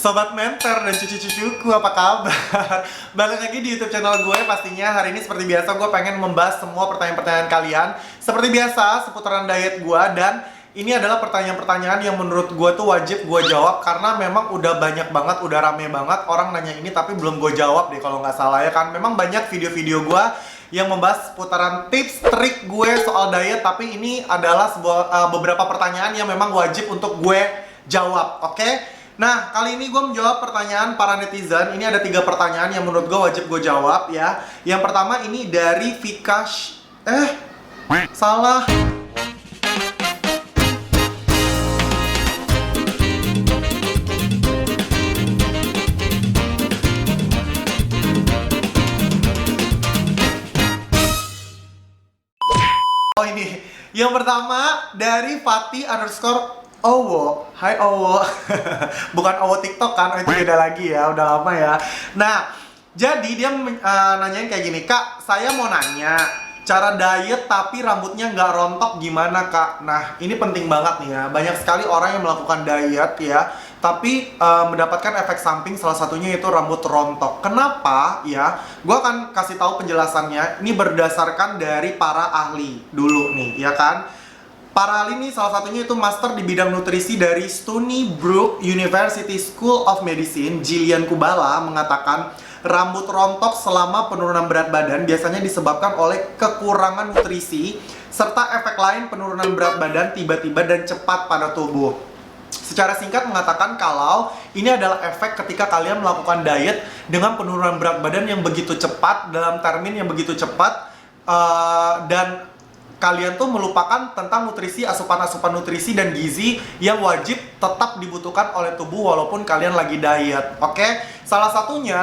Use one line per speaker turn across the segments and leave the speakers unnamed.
Sobat Mentor dan cucu-cucuku, apa kabar? Balik lagi di YouTube channel gue pastinya. Hari ini seperti biasa gue pengen membahas semua pertanyaan-pertanyaan kalian. Seperti biasa, seputaran diet gue. Dan ini adalah pertanyaan-pertanyaan yang menurut gue tuh wajib gue jawab. Karena memang udah banyak banget, udah rame banget orang nanya ini tapi belum gue jawab deh kalau nggak salah ya kan. Memang banyak video-video gue yang membahas seputaran tips, trik gue soal diet. Tapi ini adalah beberapa pertanyaan yang memang wajib untuk gue jawab, oke? Nah, kali ini gue menjawab pertanyaan para netizen. Ini ada 3 pertanyaan yang menurut gue wajib gue jawab ya. Yang pertama ini dari Vikash. Salah. Oh ini. Yang pertama dari Fatih_Owo. Hai Owo. Bukan Owo TikTok kan, itu beda lagi ya, udah lama ya. Nah, jadi dia nanyain kayak gini, Kak, saya mau nanya, cara diet tapi rambutnya nggak rontok gimana Kak? Nah, ini penting banget nih ya. Banyak sekali orang yang melakukan diet ya, tapi mendapatkan efek samping, salah satunya itu rambut rontok. Kenapa ya? Gue akan kasih tahu penjelasannya. Ini berdasarkan dari para ahli dulu nih, ya kan? Para ahli ini salah satunya itu master di bidang nutrisi dari Stony Brook University School of Medicine, Jillian Kubala, mengatakan rambut rontok selama penurunan berat badan biasanya disebabkan oleh kekurangan nutrisi serta efek lain penurunan berat badan tiba-tiba dan cepat pada tubuh. Secara singkat mengatakan kalau ini adalah efek ketika kalian melakukan diet dengan penurunan berat badan yang begitu cepat, dalam termin yang begitu cepat, dan kalian tuh melupakan tentang nutrisi, asupan-asupan nutrisi dan gizi yang wajib tetap dibutuhkan oleh tubuh walaupun kalian lagi diet. Oke? Salah satunya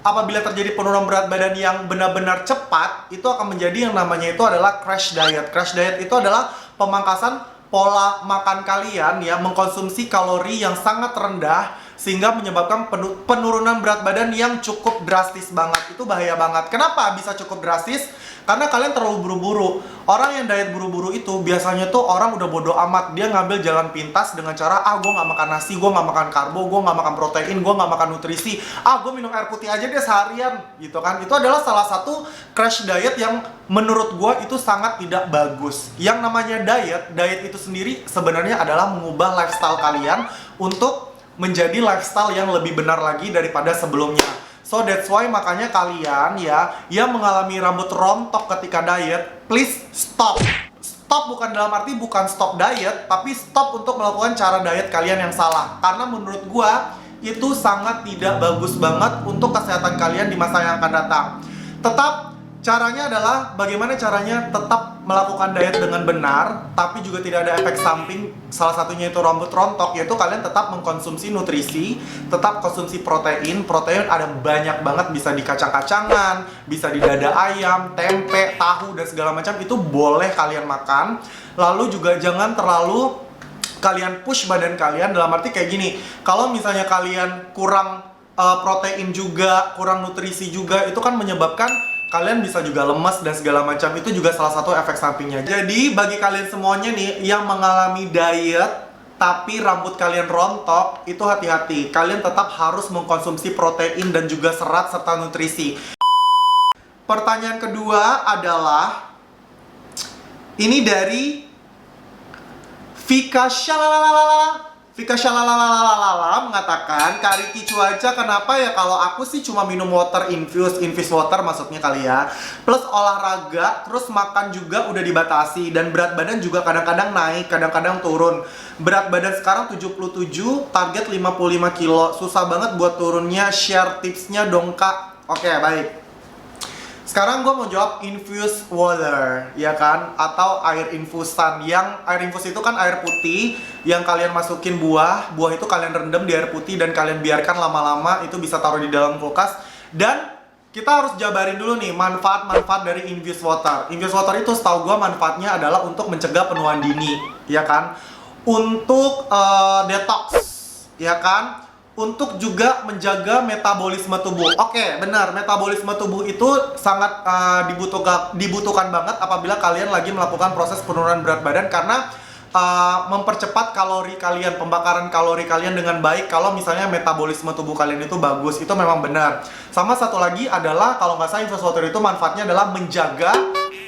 apabila terjadi penurunan berat badan yang benar-benar cepat, itu akan menjadi yang namanya itu adalah crash diet. Crash diet itu adalah pemangkasan pola makan kalian ya, mengkonsumsi kalori yang sangat rendah sehingga menyebabkan penurunan berat badan yang cukup drastis banget. Itu bahaya banget. Kenapa bisa cukup drastis? Karena kalian terlalu buru-buru. Orang yang diet buru-buru itu biasanya tuh orang udah bodo amat. Dia ngambil jalan pintas dengan cara, gue nggak makan nasi, gue nggak makan karbo, gue nggak makan protein, gue nggak makan nutrisi. Gue minum air putih aja deh seharian, gitu kan. Itu adalah salah satu crash diet yang menurut gue itu sangat tidak bagus. Yang namanya diet itu sendiri sebenarnya adalah mengubah lifestyle kalian untuk menjadi lifestyle yang lebih benar lagi daripada sebelumnya. So that's why makanya kalian ya yang mengalami rambut rontok ketika diet, please stop. Stop bukan dalam arti bukan stop diet, tapi stop untuk melakukan cara diet kalian yang salah. Karena menurut gua itu sangat tidak bagus banget untuk kesehatan kalian di masa yang akan datang. Tetap caranya adalah bagaimana caranya tetap melakukan diet dengan benar, tapi juga tidak ada efek samping. Salah satunya itu rambut rontok, yaitu kalian tetap mengkonsumsi nutrisi, tetap konsumsi protein. Protein ada banyak banget, bisa di kacang-kacangan, bisa di dada ayam, tempe, tahu, dan segala macam. Itu boleh kalian makan. Lalu juga jangan terlalu kalian push badan kalian, dalam arti kayak gini. Kalau misalnya kalian kurang protein juga, kurang nutrisi juga, itu kan menyebabkan kalian bisa juga lemas dan segala macam. Itu juga salah satu efek sampingnya. Jadi bagi kalian semuanya nih yang mengalami diet tapi rambut kalian rontok, itu hati-hati. Kalian tetap harus mengkonsumsi protein dan juga serat serta nutrisi. Pertanyaan kedua adalah ini dari Vika Shalalalala mengatakan, Kak Riki cuaca kenapa ya kalau aku sih cuma minum water infuse water maksudnya kali ya, plus olahraga, terus makan juga udah dibatasi, dan berat badan juga kadang-kadang naik, kadang-kadang turun. Berat badan sekarang 77, target 55 kilo, susah banget buat turunnya, share tipsnya dong Kak. Oke, baik. Sekarang gue mau jawab infused water, ya kan? Atau air infusan. Yang air infus itu kan air putih yang kalian masukin buah. Buah itu kalian rendam di air putih dan kalian biarkan lama-lama. Itu bisa taruh di dalam kulkas. Dan kita harus jabarin dulu nih manfaat-manfaat dari infused water. Infused water itu setahu gue manfaatnya adalah untuk mencegah penuaan dini, ya kan? Untuk detox, ya kan? Untuk juga menjaga metabolisme tubuh. Oke, benar, metabolisme tubuh itu sangat dibutuhkan banget apabila kalian lagi melakukan proses penurunan berat badan, karena mempercepat kalori kalian, pembakaran kalori kalian dengan baik kalau misalnya metabolisme tubuh kalian itu bagus. Itu memang benar. Sama satu lagi adalah kalau nggak salah Infus Water itu manfaatnya adalah menjaga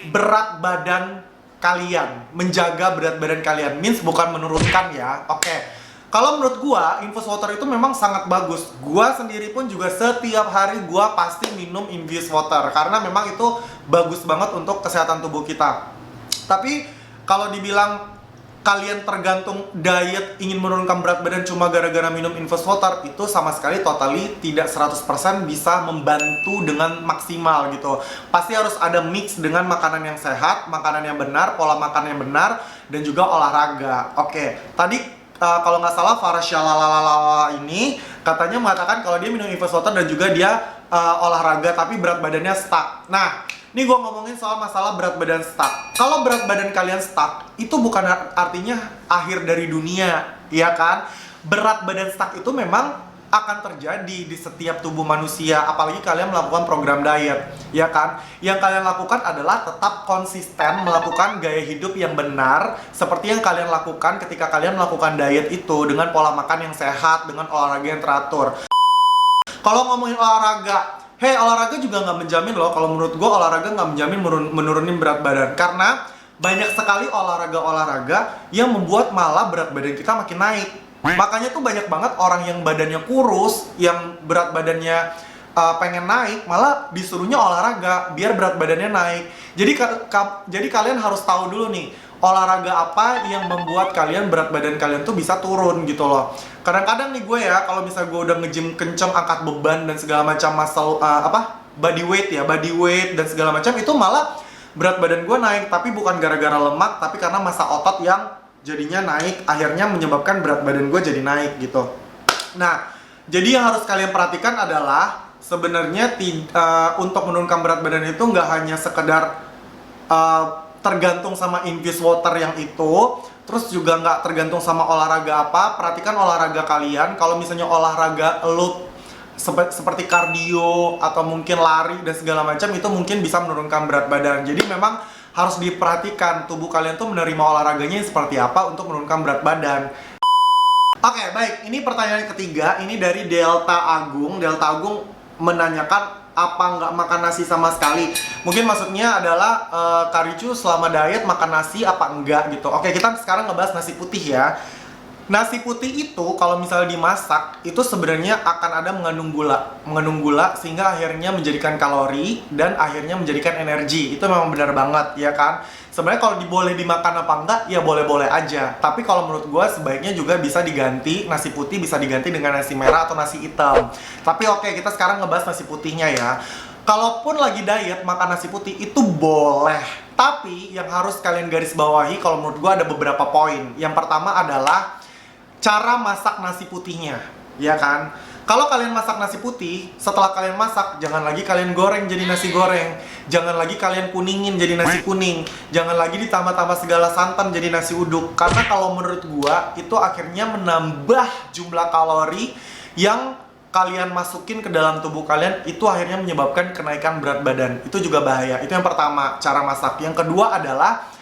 berat badan kalian, menjaga berat badan kalian, means bukan menurunkan ya. Oke. Kalau menurut gua, Infus Water itu memang sangat bagus. Gua sendiri pun juga setiap hari gua pasti minum Infus Water karena memang itu bagus banget untuk kesehatan tubuh kita. Tapi kalau dibilang kalian tergantung diet ingin menurunkan berat badan cuma gara-gara minum Infus Water, itu sama sekali totally tidak 100% bisa membantu dengan maksimal gitu. Pasti harus ada mix dengan makanan yang sehat, makanan yang benar, pola makan yang benar, dan juga olahraga. Oke, tadi kalau nggak salah Farah Shalalala ini katanya mengatakan kalau dia minum Infus Water dan juga dia olahraga tapi berat badannya stuck. Nah, ini gue ngomongin soal masalah berat badan stuck. Kalau berat badan kalian stuck, itu bukan artinya akhir dari dunia, ya kan? Berat badan stuck itu memang akan terjadi di setiap tubuh manusia, apalagi kalian melakukan program diet, ya kan? Yang kalian lakukan adalah tetap konsisten melakukan gaya hidup yang benar, seperti yang kalian lakukan ketika kalian melakukan diet itu, dengan pola makan yang sehat, dengan olahraga yang teratur. Kalau ngomongin olahraga, olahraga juga nggak menjamin loh. Kalau menurut gue olahraga nggak menjamin menurunin berat badan, karena banyak sekali olahraga-olahraga yang membuat malah berat badan kita makin naik. Makanya tuh banyak banget orang yang badannya kurus, yang berat badannya pengen naik, malah disuruhnya olahraga biar berat badannya naik. Jadi kalian harus tahu dulu nih, olahraga apa yang membuat kalian berat badan kalian tuh bisa turun gitu loh. Kadang-kadang nih gue ya, kalau misalnya gue udah nge-gym kenceng, angkat beban dan segala macam muscle body weight dan segala macam, itu malah berat badan gue naik, tapi bukan gara-gara lemak, tapi karena massa otot yang jadinya naik, akhirnya menyebabkan berat badan gue jadi naik gitu. Nah, jadi yang harus kalian perhatikan adalah sebenarnya untuk menurunkan berat badan itu nggak hanya sekedar tergantung sama Infus Water yang itu, terus juga nggak tergantung sama olahraga apa. Perhatikan olahraga kalian. Kalau misalnya olahraga seperti kardio atau mungkin lari dan segala macam, itu mungkin bisa menurunkan berat badan. Jadi memang harus diperhatikan tubuh kalian tuh menerima olahraganya seperti apa untuk menurunkan berat badan. Oke, baik. Ini pertanyaan ketiga. Ini dari Delta Agung. Delta Agung menanyakan apa nggak makan nasi sama sekali. Mungkin maksudnya adalah Kak Ricu selama diet makan nasi apa enggak gitu. Oke, kita sekarang ngebahas nasi putih ya. Nasi putih itu kalau misalnya dimasak itu sebenarnya akan ada mengandung gula sehingga akhirnya menjadikan kalori dan akhirnya menjadikan energi. Itu memang benar banget ya kan. Sebenarnya kalau boleh dimakan apa enggak ya boleh-boleh aja. Tapi kalau menurut gue sebaiknya juga bisa diganti, nasi putih bisa diganti dengan nasi merah atau nasi hitam. Tapi oke, kita sekarang ngebahas nasi putihnya ya. Kalaupun lagi diet makan nasi putih itu boleh. Tapi yang harus kalian garis bawahi kalau menurut gue ada beberapa poin. Yang pertama adalah cara masak nasi putihnya, ya kan? Kalau kalian masak nasi putih, setelah kalian masak, jangan lagi kalian goreng jadi nasi goreng. Jangan lagi kalian kuningin jadi nasi kuning. Jangan lagi ditambah-tambah segala santan jadi nasi uduk. Karena kalau menurut gua, itu akhirnya menambah jumlah kalori yang kalian masukin ke dalam tubuh kalian, itu akhirnya menyebabkan kenaikan berat badan. Itu juga bahaya. Itu yang pertama, cara masak. Yang kedua adalah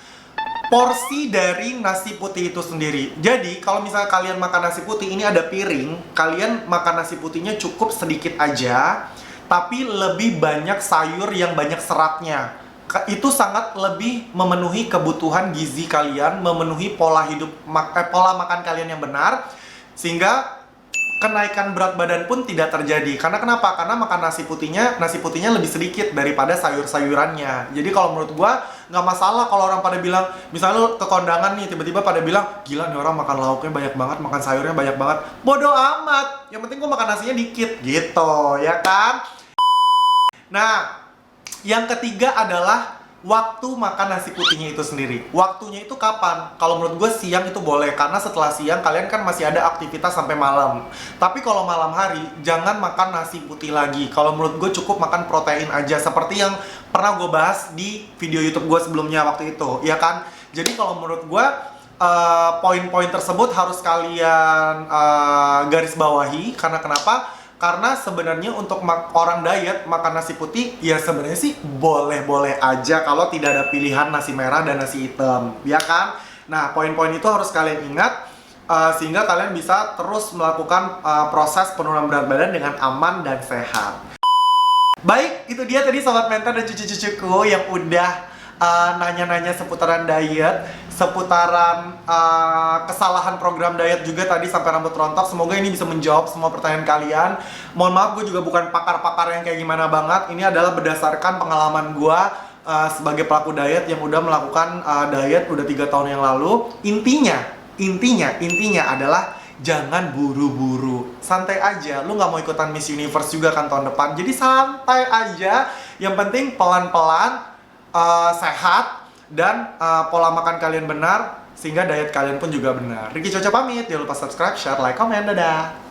porsi dari nasi putih itu sendiri. Jadi, kalau misalnya kalian makan nasi putih, ini ada piring, kalian makan nasi putihnya cukup sedikit aja, tapi lebih banyak sayur yang banyak seratnya. Itu sangat lebih memenuhi kebutuhan gizi kalian, memenuhi pola makan kalian yang benar, sehingga kenaikan berat badan pun tidak terjadi. Karena kenapa? Karena makan nasi putihnya lebih sedikit daripada sayur-sayurannya. Jadi kalau menurut gua nggak masalah kalau orang pada bilang, misalnya lu ke kondangan nih, tiba-tiba pada bilang, gila nih orang makan lauknya banyak banget, makan sayurnya banyak banget. Bodoh amat. Yang penting gua makan nasinya dikit gitu, ya kan? Nah, yang ketiga adalah waktu makan nasi putihnya itu sendiri. Waktunya itu kapan? Kalau menurut gue siang itu boleh, karena setelah siang kalian kan masih ada aktivitas sampai malam. Tapi kalau malam hari, jangan makan nasi putih lagi. Kalau menurut gue cukup makan protein aja, seperti yang pernah gue bahas di video YouTube gue sebelumnya waktu itu, ya kan? Jadi kalau menurut gue, poin-poin tersebut harus kalian garis bawahi. Karena kenapa? Karena sebenarnya untuk orang diet makan nasi putih ya sebenarnya sih boleh-boleh aja kalau tidak ada pilihan nasi merah dan nasi hitam, ya kan? Nah, poin-poin itu harus kalian ingat sehingga kalian bisa terus melakukan proses penurunan berat badan dengan aman dan sehat. Baik, itu dia tadi sobat mentor dan cucu-cucuku yang udah nanya-nanya seputaran diet, seputaran kesalahan program diet juga tadi sampai rambut rontok. Semoga ini bisa menjawab semua pertanyaan kalian. Mohon maaf, gue juga bukan pakar-pakar yang kayak gimana banget. Ini adalah berdasarkan pengalaman gue sebagai pelaku diet yang udah melakukan diet udah 3 tahun yang lalu. Intinya adalah jangan buru-buru, santai aja. Lu nggak mau ikutan Miss Universe juga kan tahun depan, jadi santai aja. Yang penting pelan-pelan, sehat, dan pola makan kalian benar, sehingga diet kalian pun juga benar. Ricky Coco pamit, jangan lupa subscribe, share, like, komen, dadah!